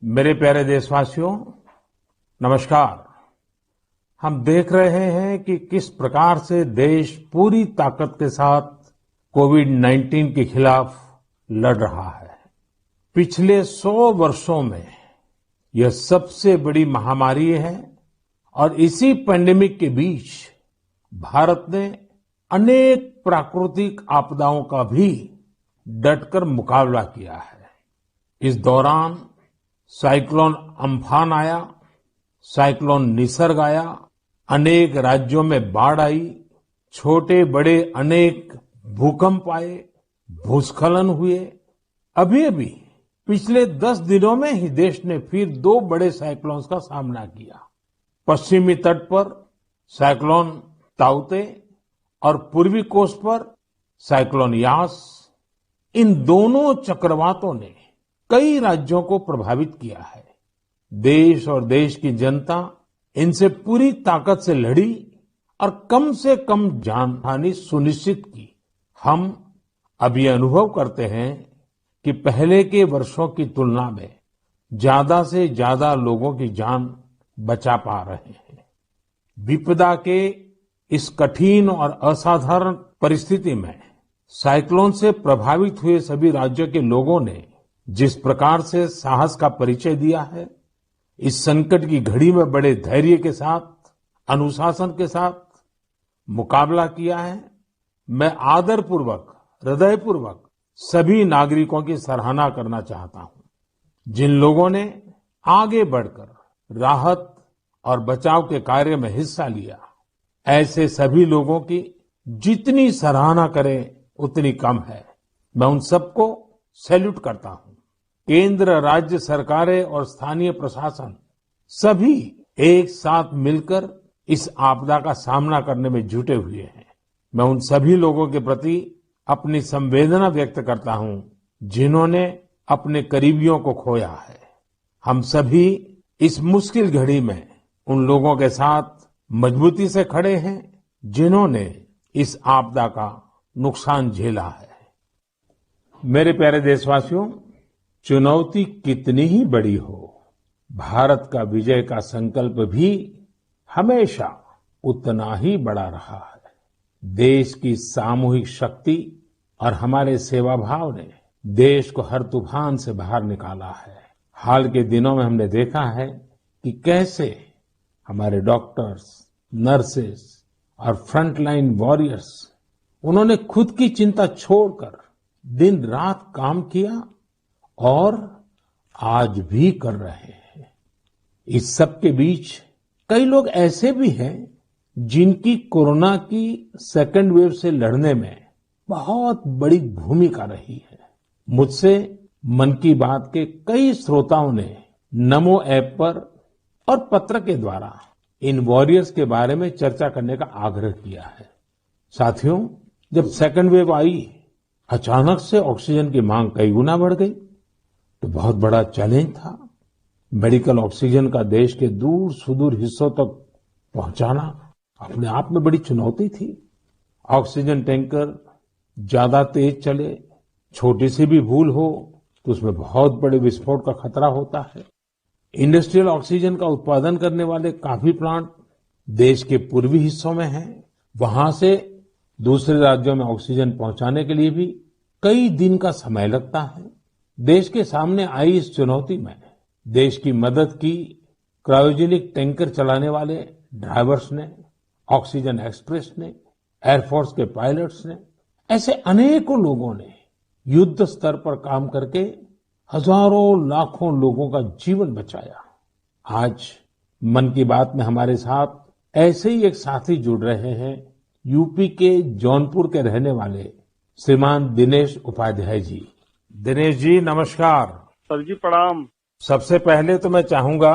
मेरे प्यारे देशवासियों, नमस्कार। हम देख रहे हैं कि किस प्रकार से देश पूरी ताकत के साथ कोविड-19 के खिलाफ लड़ रहा है। पिछले 100 वर्षों में यह सबसे बड़ी महामारी है और इसी पैंडेमिक के बीच भारत ने अनेक प्राकृतिक आपदाओं का भी डटकर मुकाबला किया है। इस दौरान साइक्लोन अम्फान आया, साइक्लोन निसर्ग आया, अनेक राज्यों में बाढ़ आई, छोटे बड़े अनेक भूकंप आए, भूस्खलन हुए। अभी अभी पिछले 10 दिनों में ही देश ने फिर 2 बड़े साइक्लोन्स का सामना किया। पश्चिमी तट पर साइक्लोन ताउते और पूर्वी कोस्ट पर साइक्लोन यास। इन दोनों चक्रवातों ने कई राज्यों को प्रभावित किया है। देश और देश की जनता इनसे पूरी ताकत से लड़ी और कम से कम जानहानि सुनिश्चित की। हम अब ये अनुभव करते हैं कि पहले के वर्षों की तुलना में ज्यादा से ज्यादा लोगों की जान बचा पा रहे हैं। विपदा के इस कठिन और असाधारण परिस्थिति में साइक्लोन से प्रभावित हुए सभी राज्यों के लोगों ने जिस प्रकार से साहस का परिचय दिया है, इस संकट की घड़ी में बड़े धैर्य के साथ, अनुशासन के साथ मुकाबला किया है, मैं आदरपूर्वक, हृदयपूर्वक सभी नागरिकों की सराहना करना चाहता हूं। जिन लोगों ने आगे बढ़कर राहत और बचाव के कार्य में हिस्सा लिया, ऐसे सभी लोगों की जितनी सराहना करें उतनी कम है। मैं उन सबको सैल्यूट करता हूं। केंद्र, राज्य सरकारें और स्थानीय प्रशासन सभी एक साथ मिलकर इस आपदा का सामना करने में जुटे हुए हैं। मैं उन सभी लोगों के प्रति अपनी संवेदना व्यक्त करता हूं जिन्होंने अपने करीबियों को खोया है। हम सभी इस मुश्किल घड़ी में उन लोगों के साथ मजबूती से खड़े हैं जिन्होंने इस आपदा का नुकसान झेला है। मेरे प्यारे देशवासियों, चुनौती कितनी ही बड़ी हो, भारत का विजय का संकल्प भी हमेशा उतना ही बड़ा रहा है। देश की सामूहिक शक्ति और हमारे सेवा भाव ने देश को हर तूफान से बाहर निकाला है। हाल के दिनों में हमने देखा है कि कैसे हमारे डॉक्टर्स, नर्सेस और फ्रंटलाइन वॉरियर्स, उन्होंने खुद की चिंता छोड़कर दिन रात काम किया और आज भी कर रहे हैं। इस सब के बीच कई लोग ऐसे भी हैं जिनकी कोरोना की सेकेंड वेव से लड़ने में बहुत बड़ी भूमिका रही है। मुझसे मन की बात के कई श्रोताओं ने नमो ऐप पर और पत्र के द्वारा इन वॉरियर्स के बारे में चर्चा करने का आग्रह किया है। साथियों, जब सेकेंड वेव आई, अचानक से ऑक्सीजन की मांग कई गुना बढ़ गई, तो बहुत बड़ा चैलेंज था। मेडिकल ऑक्सीजन का देश के दूर सुदूर हिस्सों तक पहुंचाना अपने आप में बड़ी चुनौती थी। ऑक्सीजन टैंकर ज्यादा तेज चले, छोटी सी भी भूल हो तो उसमें बहुत बड़े विस्फोट का खतरा होता है। इंडस्ट्रियल ऑक्सीजन का उत्पादन करने वाले काफी प्लांट देश के पूर्वी हिस्सों में हैं। वहां से दूसरे राज्यों में ऑक्सीजन पहुंचाने के लिए भी कई दिन का समय लगता है। देश के सामने आई इस चुनौती में देश की मदद की क्रायोजेनिक टैंकर चलाने वाले ड्राइवर्स ने, ऑक्सीजन एक्सप्रेस ने, एयरफोर्स के पायलट्स ने, ऐसे अनेकों लोगों ने युद्ध स्तर पर काम करके हजारों लाखों लोगों का जीवन बचाया। आज मन की बात में हमारे साथ ऐसे ही एक साथी जुड़ रहे हैं, यूपी के जौनपुर के रहने वाले श्रीमान दिनेश उपाध्याय जी। दिनेश जी, नमस्कार। सर जी प्रणाम। सबसे पहले तो मैं चाहूंगा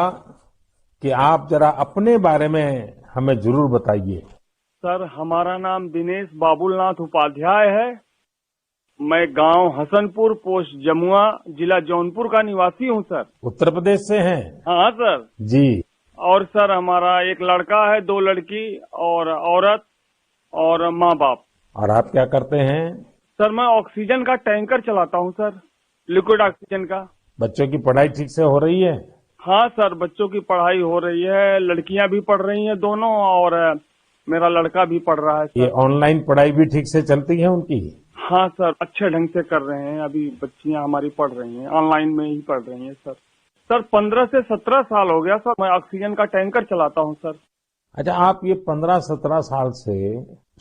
कि आप जरा अपने बारे में हमें जरूर बताइए। सर, हमारा नाम दिनेश बाबुलनाथ उपाध्याय है। मैं गांव हसनपुर, पोस्ट जमुआ, जिला जौनपुर का निवासी हूं सर। उत्तर प्रदेश से हैं? हाँ सर जी। और सर, हमारा एक लड़का है, 2 लड़की और औरत और माँ बाप। और आप क्या करते हैं? सर, मैं ऑक्सीजन का टैंकर चलाता हूं सर, लिक्विड ऑक्सीजन का। बच्चों की पढ़ाई ठीक से हो रही है? हाँ सर, बच्चों की पढ़ाई हो रही है, लड़कियां भी पढ़ रही हैं दोनों, और मेरा लड़का भी पढ़ रहा है ये सर। ऑनलाइन पढ़ाई भी ठीक से चलती है उनकी? हाँ सर, अच्छे ढंग से कर रहे हैं। अभी बच्चियां हमारी पढ़ रही हैं, ऑनलाइन में ही पढ़ रही हैं सर। सर 15 से 17 साल हो गया सर, मैं ऑक्सीजन का टैंकर चलाता हूँ सर। अच्छा, आप ये 15-17 साल से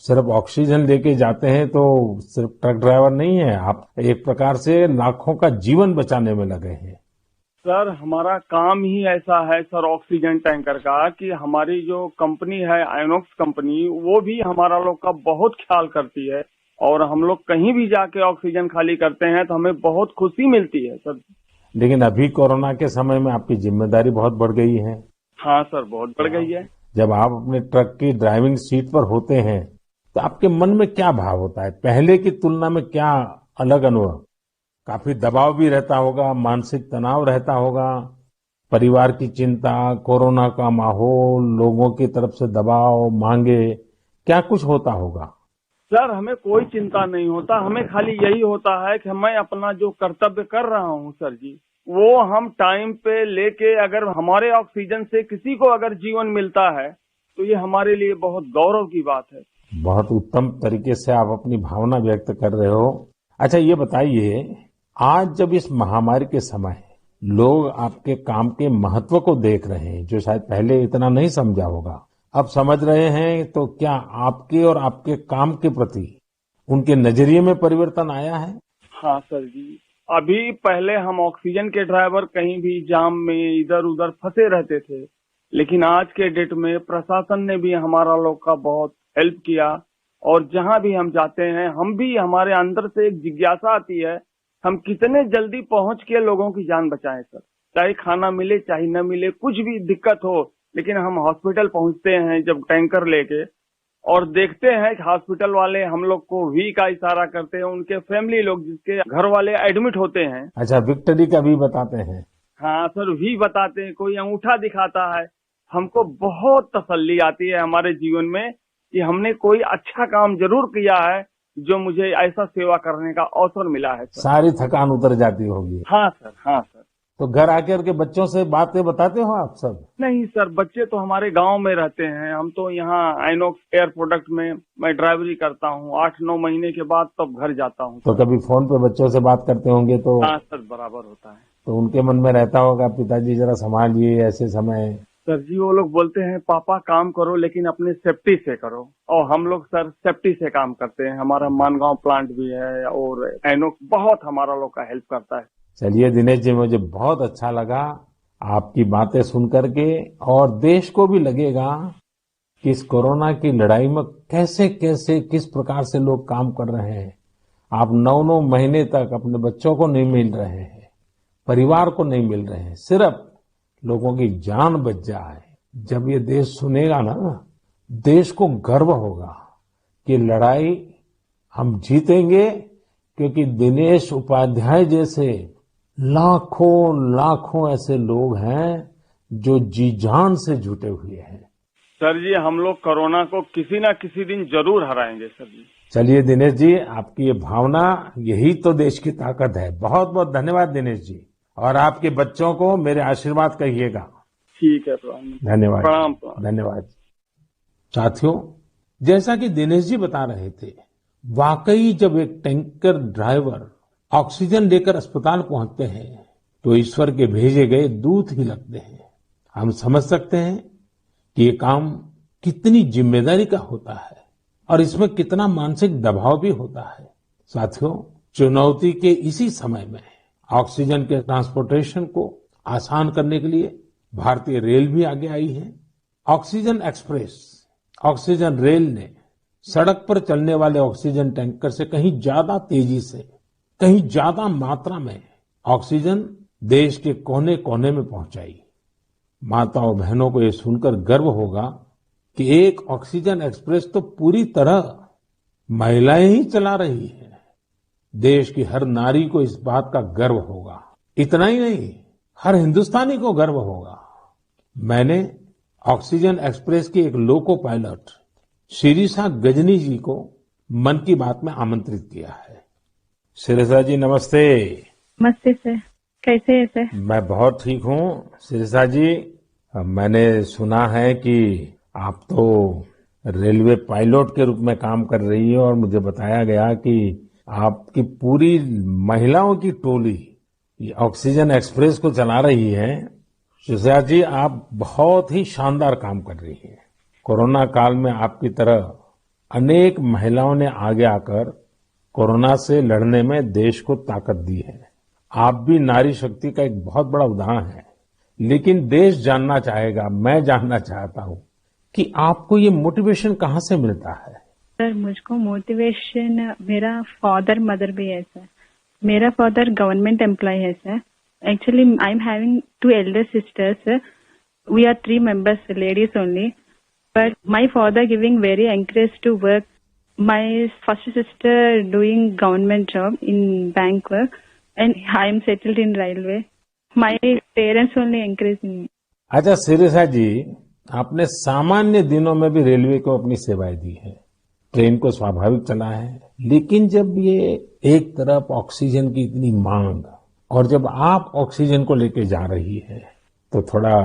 सिर्फ ऑक्सीजन लेके जाते हैं तो सिर्फ ट्रक ड्राइवर नहीं है, आप एक प्रकार से लाखों का जीवन बचाने में लगे हैं। सर हमारा काम ही ऐसा है सर, ऑक्सीजन टैंकर का, कि हमारी जो कंपनी है आइनॉक्स कंपनी, वो भी हमारा लोग का बहुत ख्याल करती है। और हम लोग कहीं भी जाके ऑक्सीजन खाली करते हैं तो हमें बहुत खुशी मिलती है सर। लेकिन अभी कोरोना के समय में आपकी जिम्मेदारी बहुत बढ़ गई है। हाँ सर, बहुत बढ़ गई है। जब आप अपने ट्रक की ड्राइविंग सीट पर होते हैं तो आपके मन में क्या भाव होता है? पहले की तुलना में क्या अलग अनुभव? काफी दबाव भी रहता होगा, मानसिक तनाव रहता होगा, परिवार की चिंता, कोरोना का माहौल, लोगों की तरफ से दबाव, मांगे, क्या कुछ होता होगा? सर हमें कोई चिंता नहीं होता, हमें खाली यही होता है कि मैं अपना जो कर्तव्य कर रहा हूँ सर जी, वो हम टाइम पे लेके, अगर हमारे ऑक्सीजन से किसी को अगर जीवन मिलता है तो ये हमारे लिए बहुत गौरव की बात है। बहुत उत्तम तरीके से आप अपनी भावना व्यक्त कर रहे हो। अच्छा, ये बताइए, आज जब इस महामारी के समय लोग आपके काम के महत्व को देख रहे हैं, जो शायद पहले इतना नहीं समझा होगा, अब समझ रहे हैं, तो क्या आपके और आपके काम के प्रति उनके नजरिए में परिवर्तन आया है? हाँ सर जी, अभी पहले हम ऑक्सीजन के ड्राइवर कहीं भी जाम में इधर उधर फंसे रहते थे, लेकिन आज के डेट में प्रशासन ने भी हमारा लोग का बहुत हेल्प किया। और जहां भी हम जाते हैं, हम भी, हमारे अंदर से एक जिज्ञासा आती है, हम कितने जल्दी पहुंच के लोगों की जान बचाएं सर। चाहे खाना मिले चाहे न मिले, कुछ भी दिक्कत हो, लेकिन हम हॉस्पिटल पहुंचते हैं जब टैंकर लेके, और देखते हैं कि हॉस्पिटल वाले हम लोग को वी का इशारा करते हैं, उनके फैमिली लोग जिसके घर वाले एडमिट होते हैं। अच्छा, विक्ट्री का भी बताते हैं? हाँ सर, वी बताते हैं, कोई अंगूठा दिखाता है। हमको बहुत तसल्ली आती है हमारे जीवन में कि हमने कोई अच्छा काम जरूर किया है, जो मुझे ऐसा सेवा करने का अवसर मिला है सर। सारी थकान उतर जाती होगी। हाँ सर, हाँ सर। तो घर आकर के बच्चों से बातें बताते हो आप सब? नहीं सर, बच्चे तो हमारे गांव में रहते हैं, हम तो यहाँ आइनॉक्स एयर प्रोडक्ट में मैं ड्राइवरी करता हूँ। 8-9 महीने के बाद तब घर जाता हूँ। तो कभी फोन पे बच्चों से बात करते होंगे तो? हाँ सर, बराबर होता है। तो उनके मन में रहता होगा, पिताजी जरा संभालिए ऐसे समय? सर जी, वो लोग बोलते हैं पापा काम करो लेकिन अपने सेफ्टी से करो, और हम लोग सर सेफ्टी से काम करते हैं। हमारा मानगांव प्लांट भी है और आइनॉक्स बहुत हमारा लोग का हेल्प करता है। चलिए दिनेश जी, मुझे बहुत अच्छा लगा आपकी बातें सुन करके, और देश को भी लगेगा कि इस कोरोना की लड़ाई में कैसे कैसे किस प्रकार से लोग काम कर रहे हैं। आप 9-9 महीने तक अपने बच्चों को नहीं मिल रहे हैं, परिवार को नहीं मिल रहे हैं, सिर्फ लोगों की जान बच जाए। जब ये देश सुनेगा ना, देश को गर्व होगा कि लड़ाई हम जीतेंगे, क्योंकि दिनेश उपाध्याय जैसे लाखों लाखों ऐसे लोग हैं जो जी जान से जुटे हुए हैं। सर जी, हम लोग कोरोना को किसी ना किसी दिन जरूर हराएंगे सर जी। चलिए दिनेश जी, आपकी ये भावना, यही तो देश की ताकत है। बहुत बहुत धन्यवाद दिनेश जी, और आपके बच्चों को मेरे आशीर्वाद कहिएगा। ठीक है, प्रणाम। धन्यवाद। प्रणाम। धन्यवाद। साथियों, जैसा कि दिनेश जी बता रहे थे, वाकई जब एक टैंकर ड्राइवर ऑक्सीजन लेकर अस्पताल पहुंचते हैं तो ईश्वर के भेजे गए दूत ही लगते हैं। हम समझ सकते हैं कि ये काम कितनी जिम्मेदारी का होता है और इसमें कितना मानसिक दबाव भी होता है। साथियों, चुनौती के इसी समय में ऑक्सीजन के ट्रांसपोर्टेशन को आसान करने के लिए भारतीय रेल भी आगे आई है। ऑक्सीजन एक्सप्रेस, ऑक्सीजन रेल ने सड़क पर चलने वाले ऑक्सीजन टैंकर से कहीं ज्यादा तेजी से, कहीं ज्यादा मात्रा में ऑक्सीजन देश के कोने कोने में पहुंचाई। माताओं बहनों को ये सुनकर गर्व होगा कि एक ऑक्सीजन एक्सप्रेस तो पूरी तरह महिलाएं ही चला रही है। देश की हर नारी को इस बात का गर्व होगा। इतना ही नहीं, हर हिंदुस्तानी को गर्व होगा। मैंने ऑक्सीजन एक्सप्रेस की एक लोको पायलट शिरीषा गजनी जी को मन की बात में आमंत्रित किया है। शिरीषा जी, नमस्ते। नमस्ते सर। कैसे है सर? मैं बहुत ठीक हूँ शिरिषा जी। मैंने सुना है कि आप तो रेलवे पायलट के रूप में काम कर रही है और मुझे बताया गया कि आपकी पूरी महिलाओं की टोली ये ऑक्सीजन एक्सप्रेस को चला रही है। शिरिषा जी, आप बहुत ही शानदार काम कर रही हैं। कोरोना काल में आपकी तरह अनेक महिलाओं ने आगे आकर कोरोना से लड़ने में देश को ताकत दी है। आप भी नारी शक्ति का एक बहुत बड़ा उदाहरण है। लेकिन देश जानना चाहेगा, मैं जानना चाहता हूँ कि आपको ये मोटिवेशन कहाँ से मिलता है? सर मुझको मोटिवेशन मेरा फादर मदर भी है सर। मेरा फादर गवर्नमेंट एम्प्लॉय है sir. Actually I am having 2 elder sisters. We are 3 members, ladies only. But my father giving very encourage to work. My first sister doing government job in bank work, and I am settled in railway. My parents only encouraging me. अच्छा शिरिषा जी, आपने सामान्य दिनों में भी railway को अपनी सेवाएं दी है, ट्रेन को स्वाभाविक चला है, लेकिन जब ये एक तरफ ऑक्सीजन की इतनी मांग और जब आप ऑक्सीजन को लेके जा रही है तो थोड़ा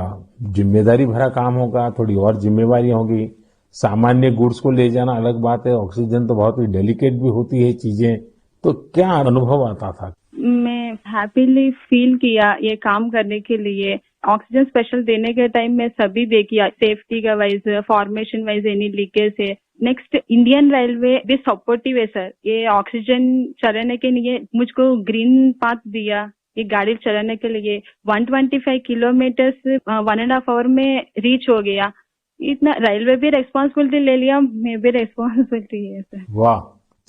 जिम्मेदारी भरा काम होगा, थोड़ी और जिम्मेवारी होगी। सामान्य गुड्स को ले जाना अलग बात है, ऑक्सीजन तो बहुत ही डेलिकेट भी होती है चीजें, तो क्या अनुभव आता था? मैं हैप्पीली फील किया ये काम करने के लिए। ऑक्सीजन स्पेशल देने के टाइम में सभी देखिए सेफ्टी का wise, formation wise any leakage है। नेक्स्ट इंडियन रेलवे भी सपोर्टिव है सर। ये ऑक्सीजन चलाने के लिए मुझको ग्रीन पाथ दिया ये गाड़ी चलाने के लिए। 125 किलोमीटर 1.5 आवर में रीच हो गया। इतना रेलवे भी रेस्पॉन्सिबिलिटी ले लिया, मैं भी रेस्पॉन्सिबिलिटी है सर। वाह,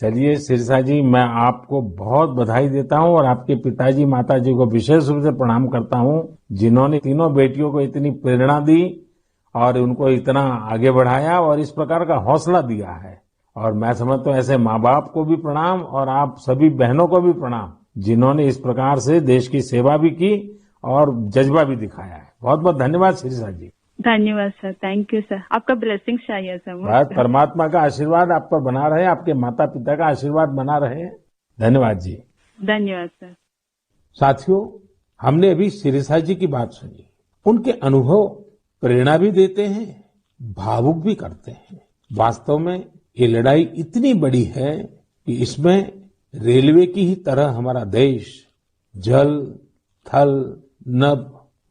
चलिए शिरिषा जी, मैं आपको बहुत बधाई देता हूँ और आपके पिताजी माताजी को विशेष रूप से प्रणाम करता हूँ, जिन्होंने तीनों बेटियों को इतनी प्रेरणा दी और उनको इतना आगे बढ़ाया और इस प्रकार का हौसला दिया है। और मैं समझता हूँ ऐसे माँ बाप को भी प्रणाम और आप सभी बहनों को भी प्रणाम, जिन्होंने इस प्रकार से देश की सेवा भी की और जज्बा भी दिखाया है। बहुत बहुत धन्यवाद शिरिषा जी। धन्यवाद सर, थैंक यू सर। आपका ब्लेसिंग चाहिए सर। बस परमात्मा का आशीर्वाद आप पर बना रहे, आपके माता पिता का आशीर्वाद बना रहे। धन्यवाद जी। धन्यवाद सर। साथियों, हमने अभी शिरिषा जी की बात सुनी। उनके अनुभव प्रेरणा भी देते हैं, भावुक भी करते हैं। वास्तव में ये लड़ाई इतनी बड़ी है कि इसमें रेलवे की ही तरह हमारा देश जल, थल, नभ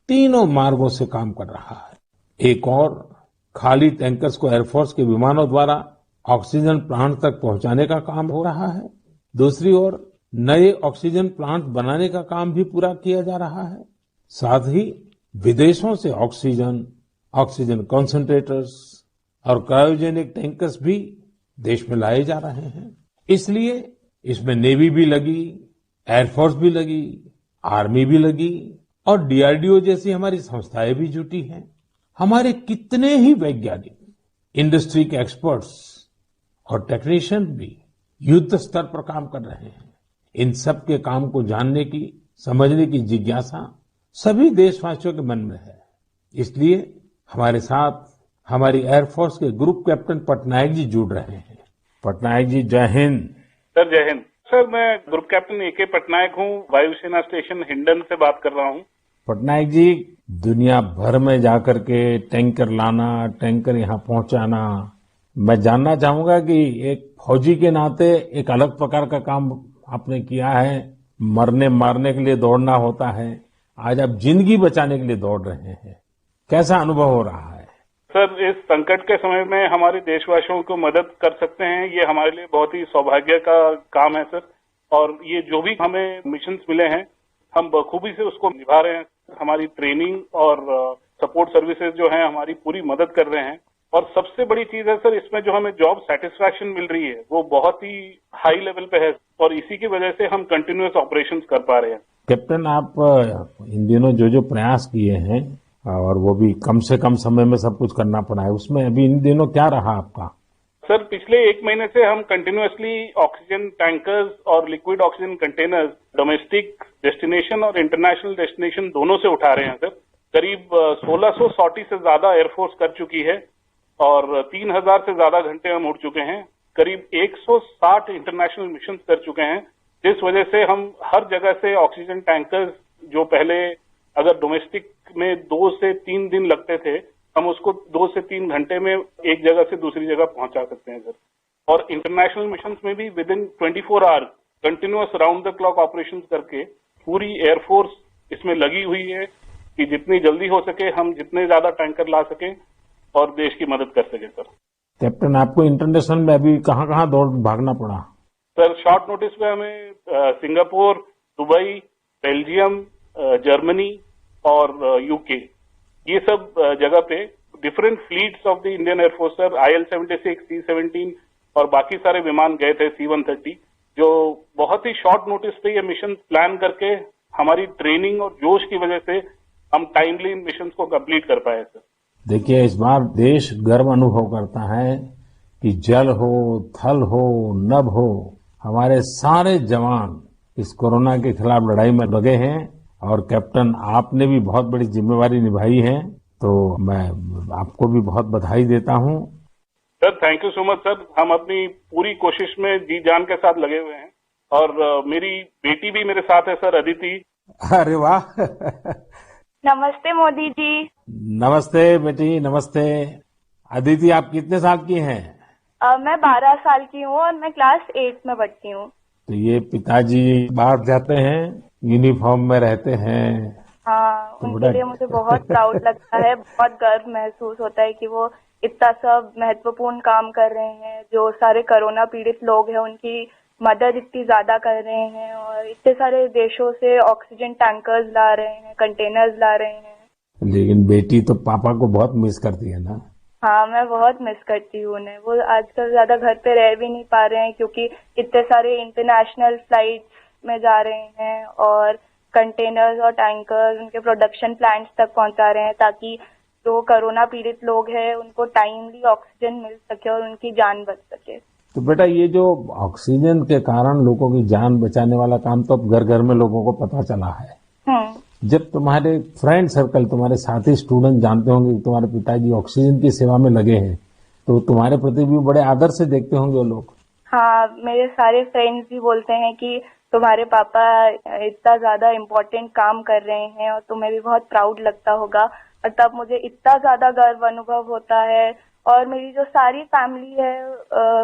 तीनों मार्गों से काम कर रहा है। एक और खाली टैंकर्स को एयरफोर्स के विमानों द्वारा ऑक्सीजन प्लांट तक पहुंचाने का काम हो रहा है। दूसरी ओर नए ऑक्सीजन प्लांट बनाने का काम भी पूरा किया जा रहा है। साथ ही विदेशों से ऑक्सीजन, ऑक्सीजन कंसंट्रेटर्स और क्रायोजेनिक टैंकर्स भी देश में लाए जा रहे हैं। इसलिए इसमें नेवी भी लगी, एयरफोर्स भी लगी, आर्मी भी लगी और डीआरडीओ जैसी हमारी संस्थाएं भी जुटी हैं। हमारे कितने ही वैज्ञानिक, इंडस्ट्री के एक्सपर्ट्स और टेक्नीशियन भी युद्ध स्तर पर काम कर रहे हैं। इन सब के काम को जानने की, समझने की जिज्ञासा सभी देशवासियों के मन में है। इसलिए हमारे साथ हमारी एयरफोर्स के ग्रुप कैप्टन पटनायक जी जुड़ रहे हैं। पटनायक जी, जय हिंद। सर जय हिंद। सर मैं ग्रुप कैप्टन ए.के. पटनायक हूँ, वायुसेना स्टेशन हिंडन से बात कर रहा हूँ। पटनायक जी, दुनिया भर में जाकर के टैंकर लाना, टैंकर यहाँ पहुंचाना, मैं जानना चाहूंगा कि एक फौजी के नाते एक अलग प्रकार का काम आपने किया है। मरने मारने के लिए दौड़ना होता है, आज आप जिंदगी बचाने के लिए दौड़ रहे हैं। कैसा अनुभव हो रहा है? सर इस संकट के समय में हमारे देशवासियों को मदद कर सकते हैं, ये हमारे लिए बहुत ही सौभाग्य का काम है सर। और ये जो भी हमें मिशंस मिले हैं, हम बखूबी से उसको निभा रहे हैं। हमारी ट्रेनिंग और सपोर्ट सर्विसेज जो हैं हमारी पूरी मदद कर रहे हैं। और सबसे बड़ी चीज है सर, इसमें जो हमें जॉब सेटिस्फैक्शन मिल रही है वो बहुत ही हाई लेवल पे है और इसी की वजह से हम कंटिन्यूअस ऑपरेशंस कर पा रहे हैं। कैप्टन, आप इन दिनों जो प्रयास किए हैं और वो भी कम से कम समय में सब कुछ करना पड़ा है, उसमें अभी इन दिनों क्या रहा आपका? सर पिछले 1 महीने से हम कंटिन्यूअसली ऑक्सीजन टैंकर्स और liquid oxygen containers domestic destination और इंटरनेशनल डेस्टिनेशन दोनों से उठा रहे हैं सर। करीब 1600 सॉर्टी से ज्यादा एयरफोर्स कर चुकी है और 3000 से ज्यादा घंटे हम उड़ चुके हैं। करीब 160 इंटरनेशनल मिशन कर चुके हैं, जिस वजह से हम हर जगह से ऑक्सीजन टैंकर्स जो पहले अगर डोमेस्टिक में 2 से 3 दिन लगते थे, हम उसको 2 से 3 घंटे में एक जगह से दूसरी जगह पहुंचा सकते हैं सर। और इंटरनेशनल मिशंस में भी within 24 hour continuous round the clock operations करके पूरी एयरफोर्स इसमें लगी हुई है कि जितनी जल्दी हो सके हम जितने ज्यादा टैंकर ला सकें और देश की मदद कर सके सर। कैप्टन, आपको इंटरनेशनल में अभी कहाँ कहाँ दौड़ भागना पड़ा? सर शॉर्ट नोटिस पे हमें सिंगापुर, दुबई, बेल्जियम, जर्मनी और यूके, ये सब जगह पे different fleets of the Indian air force sir, IL-76, C-17 और बाकी सारे विमान गए थे, C-130, जो बहुत ही शॉर्ट नोटिस पे ये मिशन प्लान करके हमारी ट्रेनिंग और जोश की वजह से हम टाइमली इन मिशन को कंप्लीट कर पाए सर। देखिए, इस बार देश गर्व अनुभव करता है कि जल हो, थल हो, नभ हो, हमारे सारे जवान इस कोरोना के खिलाफ लड़ाई में लगे हैं। और कैप्टन, आपने भी बहुत बड़ी जिम्मेवारी निभाई है, तो मैं आपको भी बहुत बधाई देता हूं। Sir thank you so much sir. हम अपनी पूरी कोशिश में जी जान के साथ लगे हुए हैं और मेरी बेटी भी मेरे साथ है सर, अदिति। अरे वाह! नमस्ते मोदी जी। नमस्ते बेटी, नमस्ते। अदिति, आप कितने साल की हैं? मैं 12 साल की हूँ और मैं क्लास 8 में पढ़ती हूँ। तो ये पिताजी बाहर जाते हैं, यूनिफॉर्म में रहते हैं। हाँ, तो उनके लिए मुझे बहुत प्राउड लगता है, बहुत गर्व महसूस होता है कि वो इतना सब महत्वपूर्ण काम कर रहे हैं। जो सारे कोरोना पीड़ित लोग हैं उनकी मदद इतनी ज्यादा कर रहे हैं और इतने सारे देशों से ऑक्सीजन टैंकर्स ला रहे हैं, कंटेनर्स ला रहे हैं। लेकिन बेटी तो पापा को बहुत मिस करती है ना? हाँ, मैं बहुत मिस करती हूँ उन्हें। वो आजकल ज्यादा घर पे रह भी नहीं पा रहे हैं क्योंकि इतने सारे इंटरनेशनल फ्लाइट्स में जा रहे हैं और कंटेनर्स और टैंकर्स उनके प्रोडक्शन प्लांट्स तक पहुंचा रहे हैं ताकि जो कोरोना पीड़ित लोग हैं उनको टाइमली ऑक्सीजन मिल सके और उनकी जान बच सके। तो बेटा, ये जो ऑक्सीजन के कारण लोगों की जान बचाने वाला काम तो अब घर घर में लोगों को पता चला है। जब तुम्हारे फ्रेंड सर्कल, तुम्हारे साथी स्टूडेंट जानते होंगे कि तुम्हारे पिताजी ऑक्सीजन की सेवा में लगे हैं, तो तुम्हारे प्रति भी बड़े आदर से देखते होंगे वो लोग। हाँ, मेरे सारे फ्रेंड्स भी बोलते हैं कि तुम्हारे पापा इतना ज्यादा इम्पोर्टेंट काम कर रहे हैं और तुम्हें भी बहुत प्राउड लगता होगा। और तब मुझे इतना ज्यादा गर्व अनुभव होता है। और मेरी जो सारी फैमिली है,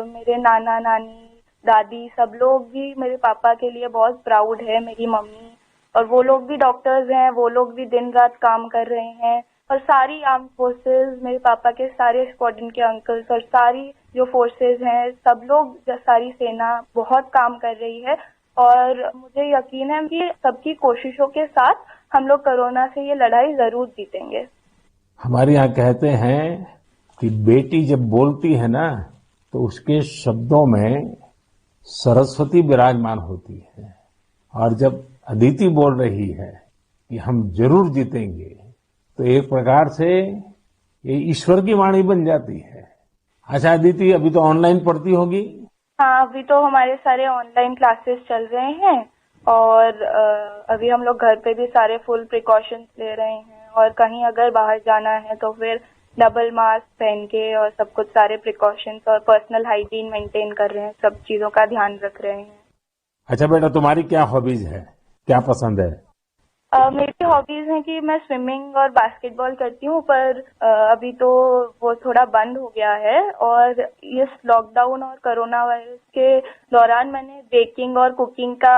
मेरे नाना नानी, दादी, सब लोग भी मेरे पापा के लिए बहुत प्राउड है। मेरी मम्मी, और वो लोग भी डॉक्टर्स हैं, वो लोग भी दिन रात काम कर रहे हैं। और सारी आर्म फोर्सेस, मेरे पापा के सारे स्क्वाड्रन के अंकल्स और सारी जो फोर्सेस हैं, सब लोग, सारी सेना बहुत काम कर रही है। और मुझे यकीन है कि सबकी कोशिशों के साथ हम लोग कोरोना से ये लड़ाई जरूर जीतेंगे। हमारे यहाँ कहते हैं कि बेटी जब बोलती है ना, तो उसके शब्दों में सरस्वती विराजमान होती है। और जब अदिति बोल रही है कि हम जरूर जीतेंगे, तो एक प्रकार से ये ईश्वर की वाणी बन जाती है। अच्छा अदिति, अभी तो ऑनलाइन पढ़ती होगी? हाँ, अभी तो हमारे सारे ऑनलाइन क्लासेस चल रहे हैं और अभी हम लोग घर पे भी सारे फुल प्रिकॉशंस ले रहे हैं। और कहीं अगर बाहर जाना है तो फिर डबल मास्क पहन के और सब कुछ सारे प्रिकॉशंस और पर्सनल हाइजीन मेंटेन कर रहे हैं, सब चीजों का ध्यान रख रहे हैं। अच्छा बेटा, तुम्हारी क्या हॉबीज है, क्या पसंद है? मेरी हॉबीज हैं कि मैं स्विमिंग और बास्केटबॉल करती हूँ, पर अभी तो वो थोड़ा बंद हो गया है। और इस लॉकडाउन और कोरोना वायरस के दौरान मैंने बेकिंग और कुकिंग का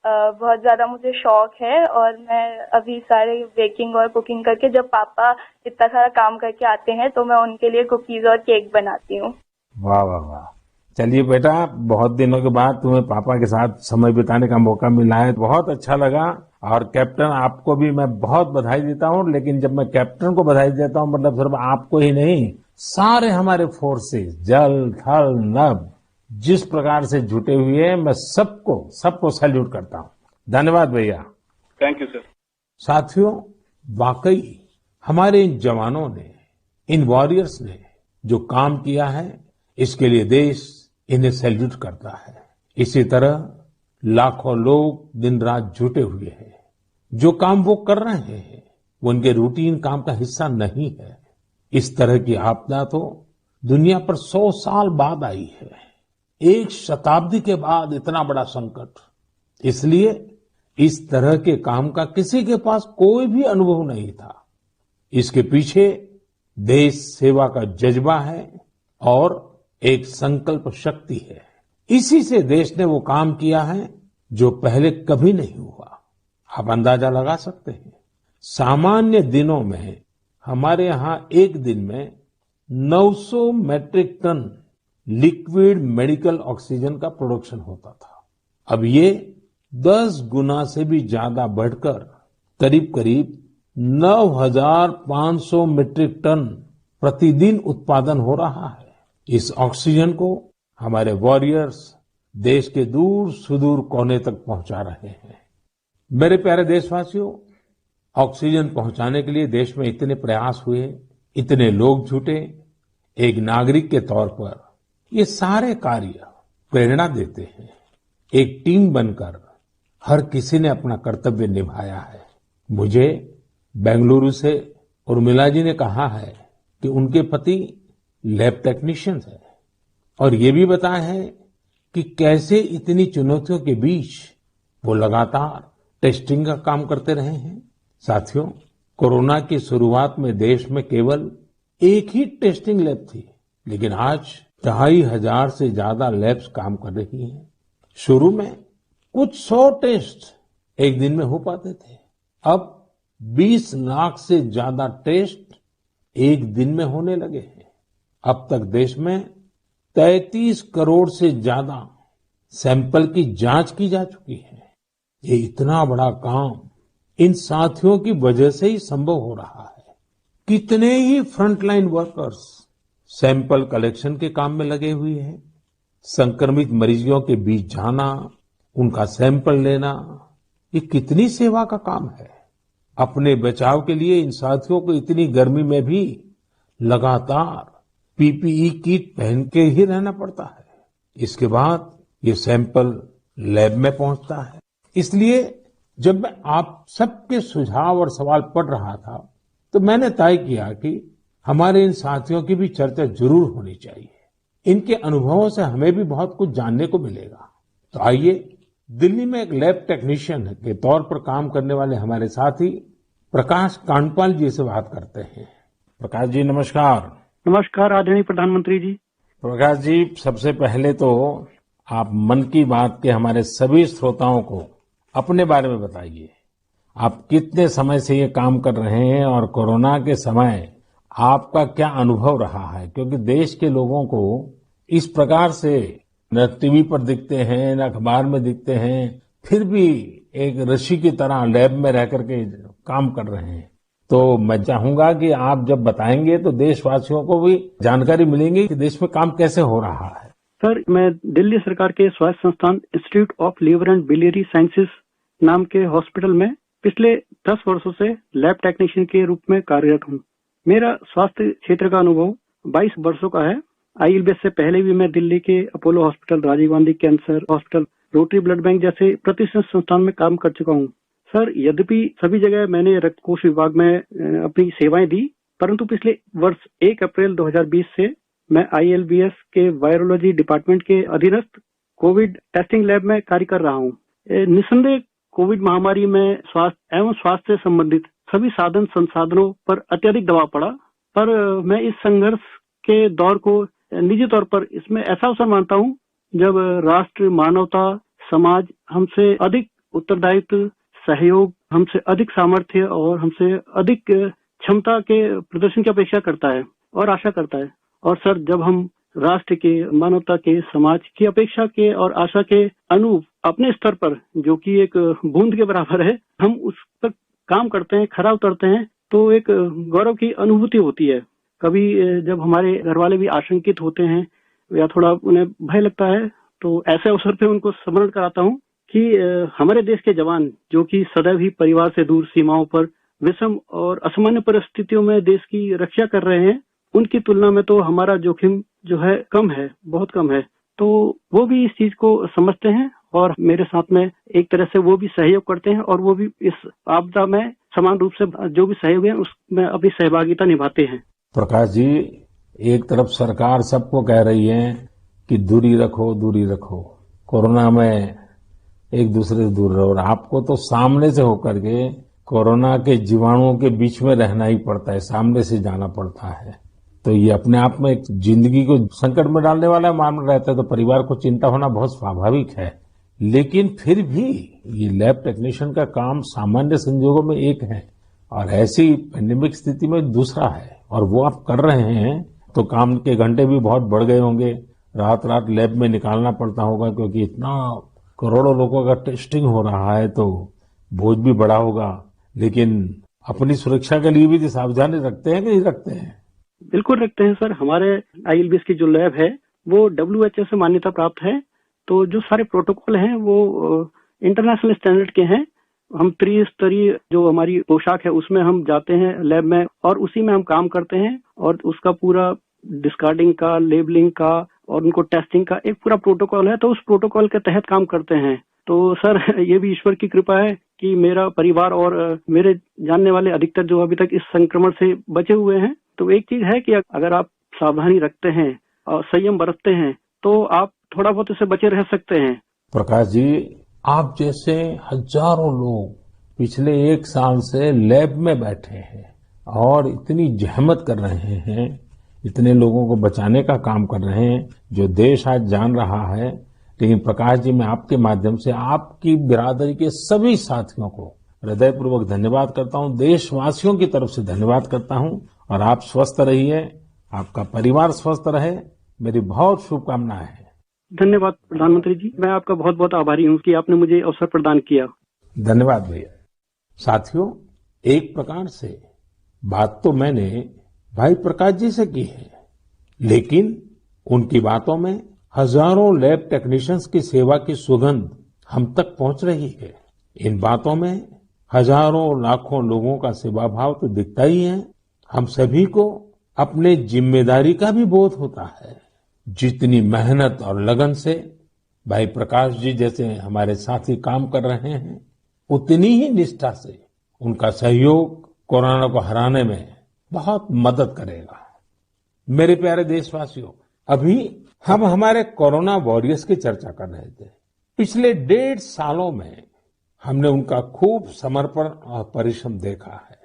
बहुत ज्यादा मुझे शौक है। और मैं अभी सारे बेकिंग और कुकिंग करके, जब पापा इतना सारा काम करके आते हैं तो मैं उनके लिए कुकीज और केक बनाती हूँ। वाह वाह वाह! चलिए बेटा, बहुत दिनों के बाद तुम्हें पापा के साथ समय बिताने का मौका मिला है, बहुत अच्छा लगा। और कैप्टन, आपको भी मैं बहुत बधाई देता हूँ। लेकिन जब मैं कैप्टन को बधाई देता हूँ, मतलब सिर्फ आपको ही नहीं, सारे हमारे फोर्सेस, जल, थल, नभ, जिस प्रकार से जुटे हुए हैं, मैं सबको सैल्यूट करता हूँ। धन्यवाद भैया। Thank you sir. साथियों, वाकई हमारे इन जवानों ने, इन वॉरियर्स ने जो काम किया है, इसके लिए देश इन्हें सैल्यूट करता है। इसी तरह लाखों लोग दिन रात जुटे हुए हैं। जो काम वो कर रहे हैं वो उनके रूटीन काम का हिस्सा नहीं है। इस तरह की आपदा तो दुनिया पर 100 साल बाद आई है, 1 शताब्दी के बाद इतना बड़ा संकट। इसलिए इस तरह के काम का किसी के पास कोई भी अनुभव नहीं था। इसके पीछे देश सेवा का जज्बा है और एक संकल्प शक्ति है। इसी से देश ने वो काम किया है जो पहले कभी नहीं हुआ। आप अंदाजा लगा सकते हैं, सामान्य दिनों में हमारे यहाँ एक दिन में 900 metric ton liquid medical oxygen का प्रोडक्शन होता था। अब ये 10 गुना से भी ज्यादा बढ़कर करीब करीब 9,500 मीट्रिक टन प्रतिदिन उत्पादन हो रहा है। इस ऑक्सीजन को हमारे वॉरियर्स देश के दूर सुदूर कोने तक पहुंचा रहे हैं। मेरे प्यारे देशवासियों, ऑक्सीजन पहुंचाने के लिए देश में इतने प्रयास हुए, इतने लोग जुटे। एक नागरिक के तौर पर ये सारे कार्य प्रेरणा देते हैं। एक टीम बनकर हर किसी ने अपना कर्तव्य निभाया है। मुझे बेंगलुरु से उर्मिला जी ने कहा है कि उनके पति लैब टेक्नीशियन है और ये भी बताया है कि कैसे इतनी चुनौतियों के बीच वो लगातार टेस्टिंग का काम करते रहे हैं। साथियों, कोरोना की शुरुआत में देश में केवल एक ही टेस्टिंग लैब थी, लेकिन आज 2,500 से ज्यादा लैब्स काम कर रही हैं। शुरू में कुछ 100 टेस्ट एक दिन में हो पाते थे, अब 20 लाख से ज्यादा टेस्ट एक दिन में होने लगे हैं। अब तक देश में 33 करोड़ से ज्यादा सैंपल की जांच की जा चुकी है। ये इतना बड़ा काम इन साथियों की वजह से ही संभव हो रहा है। कितने ही फ्रंटलाइन वर्कर्स सैंपल कलेक्शन के काम में लगे हुए हैं। संक्रमित मरीजों के बीच जाना, उनका सैंपल लेना, ये कितनी सेवा का काम है। अपने बचाव के लिए इन साथियों को इतनी गर्मी में भी लगातार पीपीई किट पहन के ही रहना पड़ता है। इसके बाद ये सैंपल लैब में पहुंचता है। इसलिए जब मैं आप सबके सुझाव और सवाल पढ़ रहा था तो मैंने तय किया कि हमारे इन साथियों की भी चर्चा जरूर होनी चाहिए। इनके अनुभवों से हमें भी बहुत कुछ जानने को मिलेगा। तो आइए दिल्ली में एक लैब टेक्नीशियन के तौर पर काम करने वाले हमारे साथी प्रकाश कांडपाल जी से बात करते हैं। प्रकाश जी नमस्कार। नमस्कार आदरणीय प्रधानमंत्री जी। प्रकाश जी, सबसे पहले तो आप मन की बात के हमारे सभी श्रोताओं को अपने बारे में बताइए। आप कितने समय से ये काम कर रहे हैं और कोरोना के समय आपका क्या अनुभव रहा है? क्योंकि देश के लोगों को इस प्रकार से न टीवी पर दिखते हैं, न अखबार में दिखते हैं, फिर भी एक ऋषि की तरह लैब में रह करके काम कर रहे हैं। तो मैं चाहूंगा कि आप जब बताएंगे तो देशवासियों को भी जानकारी मिलेगी कि देश में काम कैसे हो रहा है। सर, मैं दिल्ली सरकार के स्वास्थ्य संस्थान institute of liver and biliary sciences नाम के हॉस्पिटल में पिछले 10 वर्षों से लैब टेक्नीशियन के रूप में कार्यरत हूँ। मेरा स्वास्थ्य क्षेत्र का अनुभव 22 वर्षों का है। आईएलबीएस से पहले भी मैं दिल्ली के Apollo hospital, Rajiv Gandhi cancer hospital, rotary blood bank जैसे प्रतिष्ठित संस्थान में काम कर चुका हूँ। सर, यद्यपि सभी जगह मैंने रक्त कोष विभाग में अपनी सेवाएं दी, परंतु पिछले वर्ष 1 अप्रैल 2020 से मैं आईएलबीएस के वायरोलॉजी डिपार्टमेंट के अधीनस्थ कोविड टेस्टिंग लैब में कार्य कर रहा हूँ। निस्संदेह कोविड महामारी में स्वास्थ्य एवं स्वास्थ्य से संबंधित सभी साधन संसाधनों पर अत्यधिक दबाव पड़ा, पर मैं इस संघर्ष के दौर को निजी तौर पर इसमें ऐसा अवसर मानता हूँ जब राष्ट्र, मानवता, समाज हमसे अधिक उत्तरदायित्व, सहयोग, हमसे अधिक सामर्थ्य और हमसे अधिक क्षमता के प्रदर्शन की अपेक्षा करता है और आशा करता है। और सर, जब हम राष्ट्र के, मानवता के, समाज की अपेक्षा के और आशा के अनुरूप अपने स्तर पर, जो कि एक बूंद के बराबर है, हम उस पर काम करते हैं, खरा उतरते हैं, तो एक गौरव की अनुभूति होती है। कभी जब हमारे घर वाले भी आशंकित होते हैं या थोड़ा उन्हें भय लगता है, तो ऐसे अवसर पे उनको स्मरण कराता हूँ कि हमारे देश के जवान, जो कि सदैव ही परिवार से दूर सीमाओं पर विषम और असामान्य परिस्थितियों में देश की रक्षा कर रहे हैं, उनकी तुलना में तो हमारा जोखिम जो है कम है, बहुत कम है। तो वो भी इस चीज को समझते हैं और मेरे साथ में एक तरह से वो भी सहयोग करते हैं और वो भी इस आपदा में समान रूप से जो भी सहयोग है उसमें अपनी सहभागिता निभाते हैं। प्रकाश जी, एक तरफ सरकार सबको कह रही है कि दूरी रखो, दूरी रखो। कोरोना में एक दूसरे से दूर रहो। और आपको तो सामने से होकर के कोरोना के जीवाणुओं के बीच में रहना ही पड़ता है, सामने से जाना पड़ता है। तो ये अपने आप में एक जिंदगी को संकट में डालने वाला मामला रहता है, तो परिवार को चिंता होना बहुत स्वाभाविक है। लेकिन फिर भी ये लैब टेक्नीशियन का काम सामान्य संजोगों में एक है और ऐसी पेंडेमिक स्थिति में दूसरा है, और वो आप कर रहे हैं तो काम के घंटे भी बहुत बढ़ गए होंगे। रात रात लैब में निकालना पड़ता होगा, क्योंकि इतना करोड़ों लोगों का टेस्टिंग हो रहा है, तो बोझ भी बड़ा होगा। लेकिन अपनी सुरक्षा के लिए भी तो सावधानी रखते हैं कि नहीं रखते हैं? बिल्कुल रखते हैं सर। हमारे ILBS की जो लैब है वो WHO से मान्यता प्राप्त है, तो जो सारे प्रोटोकॉल हैं वो इंटरनेशनल स्टैंडर्ड के हैं। हम त्रिस्तरीय जो हमारी पोशाक है उसमें हम जाते हैं लैब में और उसी में हम काम करते हैं, और उसका पूरा डिस्कार्डिंग का, लेबलिंग का और उनको टेस्टिंग का एक पूरा प्रोटोकॉल है, तो उस प्रोटोकॉल के तहत काम करते हैं। तो सर ये भी ईश्वर की कृपा है कि मेरा परिवार और मेरे जानने वाले अधिकतर जो अभी तक इस संक्रमण से बचे हुए हैं। तो एक चीज है कि अगर आप सावधानी रखते हैं और संयम बरतते हैं तो आप थोड़ा बहुत इससे बचे रह सकते हैं। प्रकाश जी, आप जैसे हजारों लोग पिछले 1 साल से लैब में बैठे हैं और इतनी जहमत कर रहे हैं, इतने लोगों को बचाने का काम कर रहे हैं, जो देश आज जान रहा है। लेकिन प्रकाश जी, मैं आपके माध्यम से आपकी बिरादरी के सभी साथियों को हृदयपूर्वक धन्यवाद करता हूं, देशवासियों की तरफ से धन्यवाद करता हूं। और आप स्वस्थ रहिए, आपका परिवार स्वस्थ रहे, मेरी बहुत शुभकामनाएं हैं। धन्यवाद प्रधानमंत्री जी, मैं आपका बहुत बहुत आभारी हूँ कि आपने मुझे अवसर प्रदान किया। धन्यवाद भैया। साथियों, एक प्रकार से बात तो मैंने भाई प्रकाश जी से की है, लेकिन उनकी बातों में हजारों लैब टेक्नीशियंस की सेवा की सुगंध हम तक पहुंच रही है। इन बातों में हजारों लाखों लोगों का सेवा भाव तो दिखता ही है। हम सभी को अपने जिम्मेदारी का भी बोध होता है। जितनी मेहनत और लगन से भाई प्रकाश जी जैसे हमारे साथी काम कर रहे हैं, उतनी ही निष्ठा से उनका सहयोग कोरोना को हराने में बहुत मदद करेगा। मेरे प्यारे देशवासियों, अभी हम हमारे कोरोना वॉरियर्स की चर्चा कर रहे थे। पिछले 1.5 सालों में हमने उनका खूब समर्पण और परिश्रम देखा है,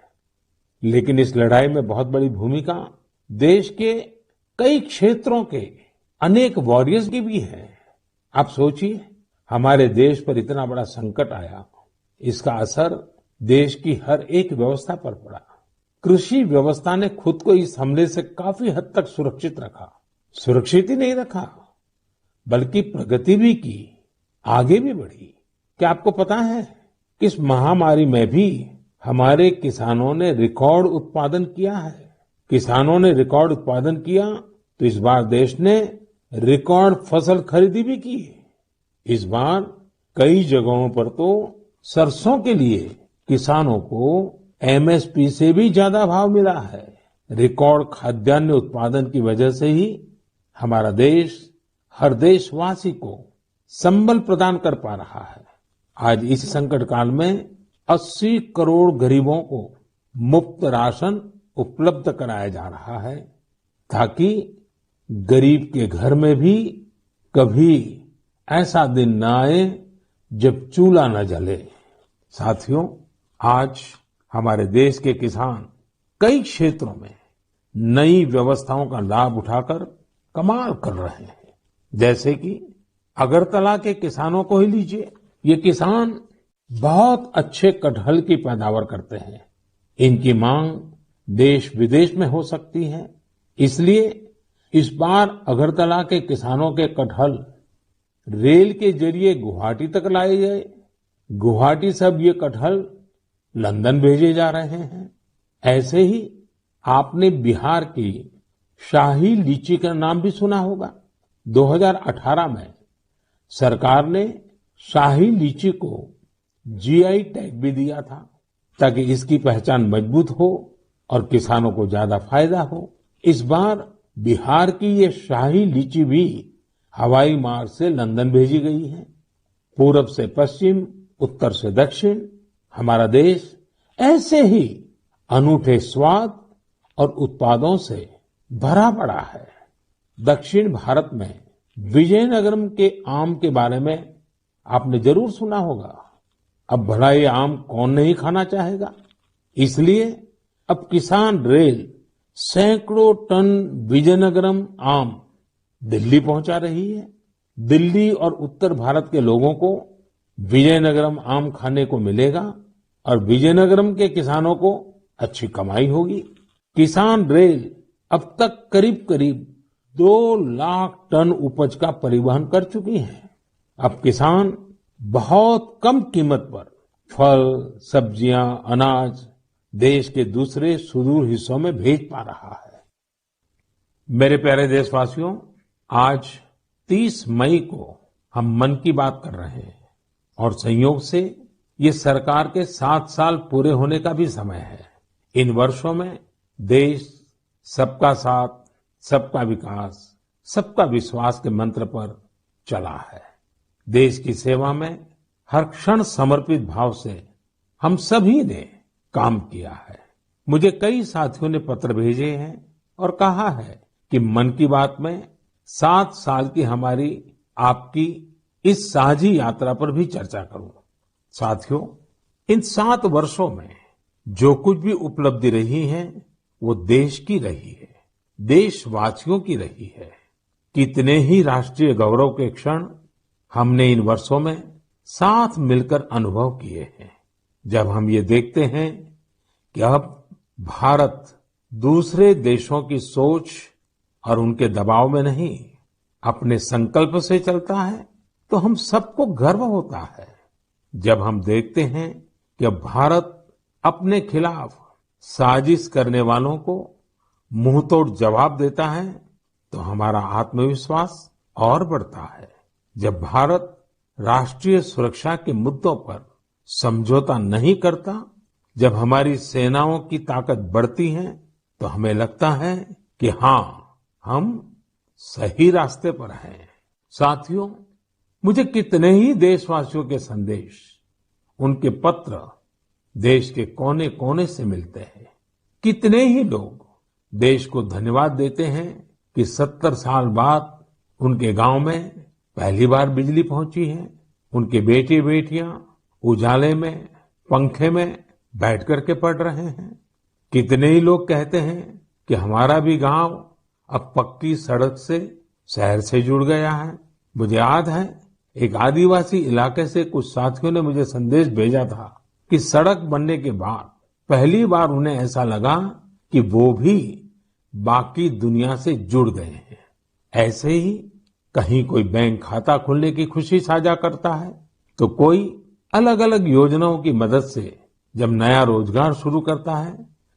लेकिन इस लड़ाई में बहुत बड़ी भूमिका देश के कई क्षेत्रों के अनेक वॉरियर्स की भी है। आप सोचिए, हमारे देश पर इतना बड़ा संकट आया, इसका असर देश की हर एक व्यवस्था पर पड़ा। कृषि व्यवस्था ने खुद को इस हमले से काफी हद तक सुरक्षित रखा। सुरक्षित ही नहीं रखा, बल्कि प्रगति भी की, आगे भी बढ़ी। क्या आपको पता है कि इस महामारी में भी हमारे किसानों ने रिकॉर्ड उत्पादन किया है? किसानों ने रिकॉर्ड उत्पादन किया तो इस बार देश ने रिकॉर्ड फसल खरीदी भी की। इस बार कई जगहों पर तो सरसों के लिए किसानों को MSP से भी ज्यादा भाव मिला है। रिकॉर्ड खाद्यान्न उत्पादन की वजह से ही हमारा देश हर देशवासी को संबल प्रदान कर पा रहा है। आज इस संकट काल में 80 करोड़ गरीबों को मुफ्त राशन उपलब्ध कराया जा रहा है, ताकि गरीब के घर में भी कभी ऐसा दिन न आए जब चूल्हा न जले। साथियों, आज हमारे देश के किसान कई क्षेत्रों में नई व्यवस्थाओं का लाभ उठाकर कमाल कर रहे हैं। जैसे कि अगरतला के किसानों को ही लीजिए। ये किसान बहुत अच्छे कटहल की पैदावार करते हैं। इनकी मांग देश विदेश में हो सकती है, इसलिए इस बार अगरतला के किसानों के कटहल रेल के जरिए गुवाहाटी तक लाए गए। गुवाहाटी से अब ये कटहल लंदन भेजे जा रहे हैं। ऐसे ही आपने बिहार की शाही लीची का नाम भी सुना होगा। 2018 में सरकार ने शाही लीची को GI टैग भी दिया था, ताकि इसकी पहचान मजबूत हो और किसानों को ज्यादा फायदा हो। इस बार बिहार की ये शाही लीची भी हवाई मार्ग से लंदन भेजी गई है। पूरब से पश्चिम, उत्तर से दक्षिण, हमारा देश ऐसे ही अनूठे स्वाद और उत्पादों से भरा पड़ा है। दक्षिण भारत में विजयनगरम के आम के बारे में आपने जरूर सुना होगा, अब भला ये आम कौन नहीं खाना चाहेगा। इसलिए अब किसान रेल सैकड़ों टन विजयनगरम आम दिल्ली पहुंचा रही है। दिल्ली और उत्तर भारत के लोगों को विजयनगरम आम खाने को मिलेगा और विजयनगरम के किसानों को अच्छी कमाई होगी। किसान रेल अब तक करीब करीब 2 लाख टन उपज का परिवहन कर चुकी है। अब किसान बहुत कम कीमत पर फल, सब्जियां, अनाज देश के दूसरे सुदूर हिस्सों में भेज पा रहा है। मेरे प्यारे देशवासियों, आज 30 मई को हम मन की बात कर रहे हैं और संयोग से ये सरकार के 7 साल पूरे होने का भी समय है। इन वर्षों में देश सबका साथ, सबका विकास, सबका विश्वास के मंत्र पर चला है। देश की सेवा में हर क्षण समर्पित भाव से हम सभी ने काम किया है। मुझे कई साथियों ने पत्र भेजे हैं और कहा है कि मन की बात में 7 साल की हमारी आपकी इस साझी यात्रा पर भी चर्चा करूं। साथियों, इन 7 वर्षों में जो कुछ भी उपलब्धि रही है वो देश की रही है, देशवासियों की रही है। कितने ही राष्ट्रीय गौरव के क्षण हमने इन वर्षों में साथ मिलकर अनुभव किए हैं। जब हम ये देखते हैं कि अब भारत दूसरे देशों की सोच और उनके दबाव में नहीं, अपने संकल्प से चलता है, तो हम सबको गर्व होता है। जब हम देखते हैं कि अब भारत अपने खिलाफ साजिश करने वालों को मुंहतोड़ जवाब देता है, तो हमारा आत्मविश्वास और बढ़ता है। जब भारत राष्ट्रीय सुरक्षा के मुद्दों पर समझौता नहीं करता, जब हमारी सेनाओं की ताकत बढ़ती है, तो हमें लगता है कि हाँ, हम सही रास्ते पर हैं। साथियों, मुझे कितने ही देशवासियों के संदेश, उनके पत्र देश के कोने कोने से मिलते हैं। कितने ही लोग देश को धन्यवाद देते हैं कि 70 साल बाद उनके गांव में पहली बार बिजली पहुंची है। उनके बेटे बेटियां उजाले में, पंखे में बैठ करके पढ़ रहे हैं। कितने ही लोग कहते हैं कि हमारा भी गांव अब पक्की सड़क से शहर से जुड़ गया है। मुझे याद है, एक आदिवासी इलाके से कुछ साथियों ने मुझे संदेश भेजा था कि सड़क बनने के बाद पहली बार उन्हें ऐसा लगा कि वो भी बाकी दुनिया से जुड़ गए हैं। ऐसे ही कहीं कोई बैंक खाता खुलने की खुशी साझा करता है, तो कोई अलग अलग योजनाओं की मदद से जब नया रोजगार शुरू करता है,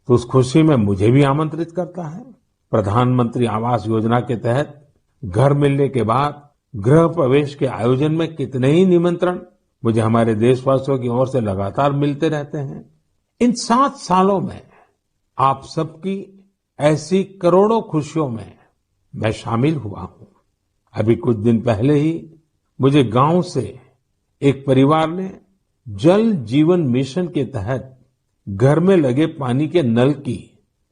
तो उस खुशी में मुझे भी आमंत्रित करता है। प्रधानमंत्री आवास योजना के तहत घर मिलने के बाद गृह प्रवेश के आयोजन में कितने ही निमंत्रण मुझे हमारे देशवासियों की ओर से लगातार मिलते रहते हैं। इन 7 सालों में आप सबकी ऐसी करोड़ों खुशियों में मैं शामिल हुआ हूं। अभी कुछ दिन पहले ही मुझे गांव से एक परिवार ने जल जीवन मिशन के तहत घर में लगे पानी के नल की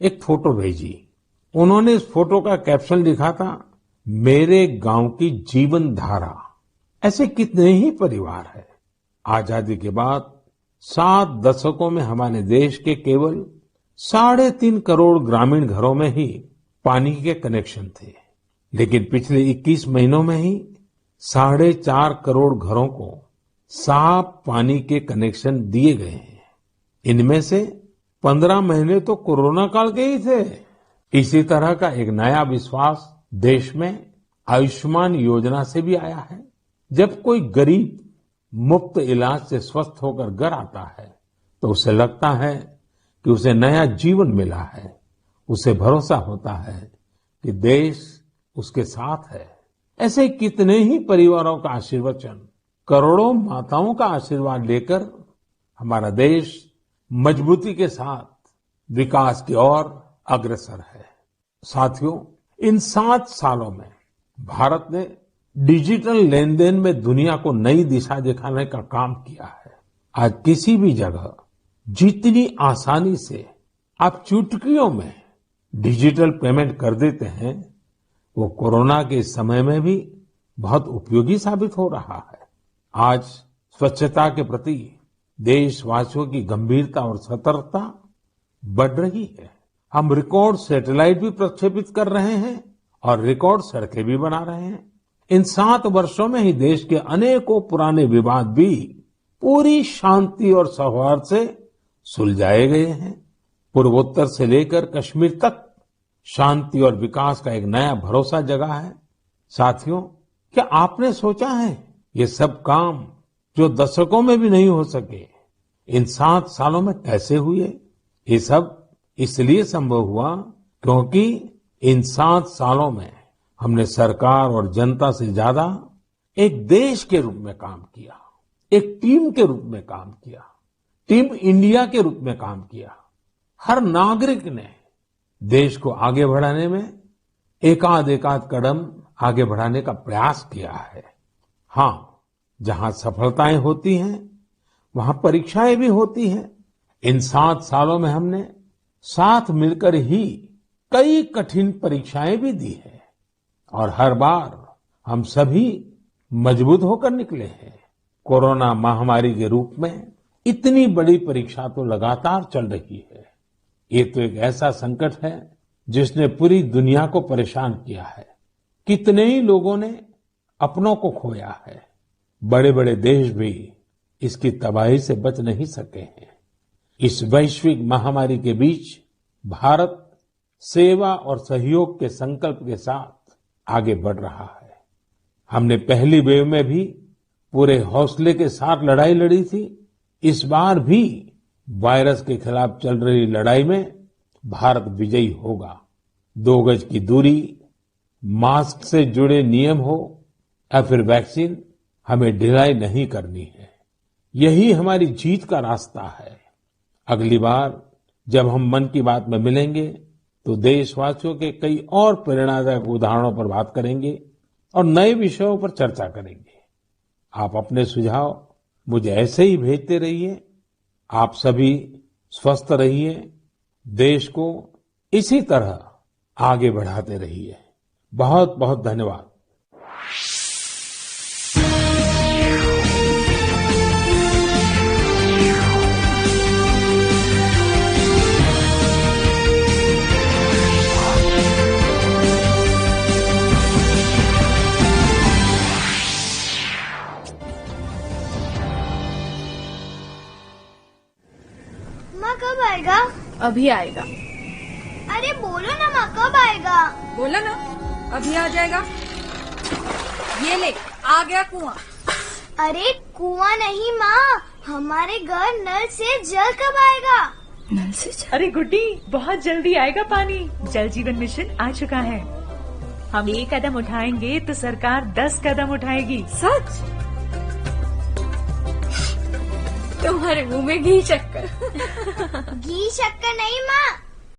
एक फोटो भेजी। उन्होंने इस फोटो का कैप्शन लिखा था, मेरे गांव की जीवन धारा। ऐसे कितने ही परिवार हैं। आजादी के बाद 7 दशकों में हमारे देश के केवल 3.5 करोड़ ग्रामीण घरों में ही पानी के कनेक्शन थे, लेकिन पिछले 21 महीनों में ही 4.5 करोड़ घरों को साफ पानी के कनेक्शन दिए गए हैं। इनमें से 15 महीने तो कोरोना काल के ही थे। इसी तरह का एक नया विश्वास देश में आयुष्मान योजना से भी आया है। जब कोई गरीब मुफ्त इलाज से स्वस्थ होकर घर आता है, तो उसे लगता है कि उसे नया जीवन मिला है। उसे भरोसा होता है कि देश उसके साथ है। ऐसे कितने ही परिवारों का आशीर्वचन, करोड़ों माताओं का आशीर्वाद लेकर हमारा देश मजबूती के साथ विकास की ओर अग्रसर है। साथियों, इन 7 सालों में भारत ने डिजिटल लेन देन में दुनिया को नई दिशा दिखाने का काम किया है। आज किसी भी जगह जितनी आसानी से आप चुटकियों में डिजिटल पेमेंट कर देते हैं, वो कोरोना के समय में भी बहुत उपयोगी साबित हो रहा है। आज स्वच्छता के प्रति देशवासियों की गंभीरता और सतर्कता बढ़ रही है। हम रिकॉर्ड सैटेलाइट भी प्रक्षेपित कर रहे हैं और रिकॉर्ड सड़कें भी बना रहे हैं। इन 7 वर्षों में ही देश के अनेकों पुराने विवाद भी पूरी शांति और सौहार्द से सुलझाए गए हैं। पूर्वोत्तर से लेकर कश्मीर तक शांति और विकास का एक नया भरोसा जगा है। साथियों, क्या आपने सोचा है ये सब काम जो दशकों में भी नहीं हो सके, इन 7 सालों में कैसे हुए? ये सब इसलिए संभव हुआ क्योंकि इन 7 सालों में हमने सरकार और जनता से ज्यादा एक देश के रूप में काम किया, एक टीम के रूप में काम किया, टीम इंडिया के रूप में काम किया। हर नागरिक ने देश को आगे बढ़ाने में एकाध कदम आगे बढ़ाने का प्रयास किया है। हाँ, जहां सफलताएं होती हैं, वहां परीक्षाएं भी होती हैं। इन 7 सालों में हमने साथ मिलकर ही कई कठिन परीक्षाएं भी दी है और हर बार हम सभी मजबूत होकर निकले हैं। कोरोना महामारी के रूप में इतनी बड़ी परीक्षा तो लगातार चल रही है। ये तो एक ऐसा संकट है जिसने पूरी दुनिया को परेशान किया है। कितने ही लोगों ने अपनों को खोया है। बड़े बड़े देश भी इसकी तबाही से बच नहीं सके हैं। इस वैश्विक महामारी के बीच भारत सेवा और सहयोग के संकल्प के साथ आगे बढ़ रहा है। हमने पहली वेव में भी पूरे हौसले के साथ लड़ाई लड़ी थी। इस बार भी वायरस के खिलाफ चल रही लड़ाई में भारत विजयी होगा। 2 गज की दूरी, मास्क से जुड़े नियम हो या फिर वैक्सीन, हमें ढिलाई नहीं करनी है। यही हमारी जीत का रास्ता है। अगली बार जब हम मन की बात में मिलेंगे तो देशवासियों के कई और प्रेरणादायक उदाहरणों पर बात करेंगे और नए विषयों पर चर्चा करेंगे। आप अपने सुझाव मुझे ऐसे ही भेजते रहिए। आप सभी स्वस्थ रहिए, देश को इसी तरह आगे बढ़ाते रहिए। बहुत बहुत धन्यवाद। माँ कब आएगा? अभी आएगा। अरे बोलो ना माँ, कब आएगा? बोला ना, अभी आ जाएगा। ये ले, आ गया कुआं। अरे कुआं नहीं माँ, हमारे घर नल से जल कब आएगा? नल से जल? अरे गुड्डी, बहुत जल्दी आएगा पानी। जल जीवन मिशन आ चुका है। हम 1 कदम उठाएंगे तो सरकार 10 कदम उठाएगी। सच? तुम्हारे मुंह में घी शक्कर। घी शक्कर नहीं माँ,